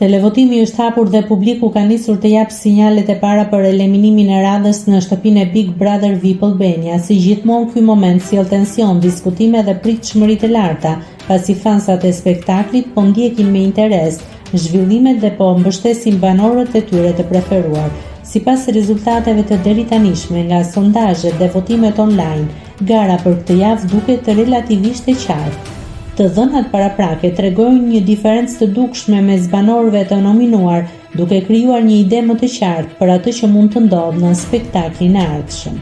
Televotimi është hapur dhe publiku ka nisur të japë sinjalet e para për eliminimin e radhës në shtëpinë e Big Brother VIP Albania. Si gjithmonë, ky moment sjell tension, diskutime dhe pritshmëri të larta, pasi fansat e spektaklit po ndjekin me interes zhvillimet dhe po mbështesin banorët e tyre të preferuar. Sipas rezultateve të deritanishme nga sondazhet dhe votimet online, gara për këtë javë duket relativisht e qartë. Të dhënat paraprake tregojnë një diferencë të dukshme mes banorëve të nominuar, duke krijuar një ide më të qartë për atë që mund të ndodhë në spektaklin e ardhshëm.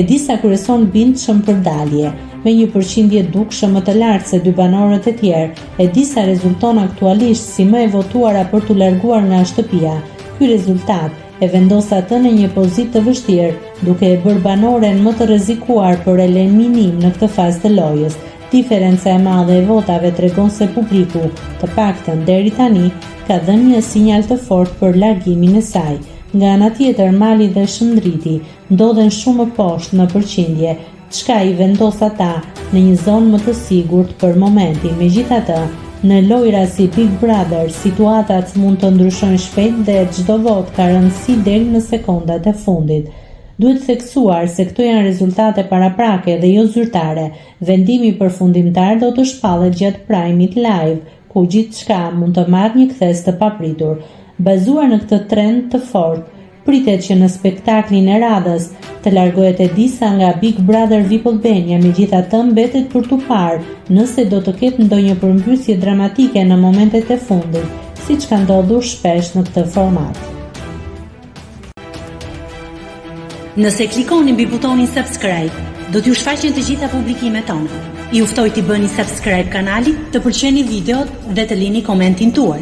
Edisa kryeson bindshëm për dalje, me një përqindje dukshëm më të lartë se dy banorët e tjerë. Edisa rezulton aktualisht si më e votuara për t'u larguar nga shtëpia. Ky rezultat e vendos atë në një pozitë të vështirë, duke e bërë banoren më të rrezikuar për eliminim në këtë fazë të lojës. Diferenca e madhe e votave tregon se publiku, të paktën deri tani, ka dhënë një sinjal të fortë për largimin e saj. Nga ana tjetër, Mali dhe Shëndriti ndodhen shumë më poshtë në përqindje, çka i vendos ata në një zonë më të sigurt për momentin. Megjithatë, në lojra si Big Brother, situatat mund të ndryshojnë shpejt dhe çdo vot ka rëndësi deri në sekondat e fundit. Duhet theksuar se këto janë rezultate paraprake dhe jo zyrtare. Vendimi përfundimtar do të shpallet gjatë Prime-it Live, ku gjithçka mund të marrë një kthes të papritur. Bazuar në këtë trend të fortë, pritet që në spektaklin e radhës të largohet Edisa nga Big Brother VIP Albania, megjithatë mbetet për tu parë nëse do të ketë ndonjë përmbysje dramatike në momentet e fundit, siç ka ndodhur shpesh në këtë format. Nëse klikoni mbi butonin subscribe, do t'ju shfaqen të gjitha publikimet tona. Ju ftoj t'i bëni subscribe kanalit, të pëlqeni videot dhe të lini komentin tuaj.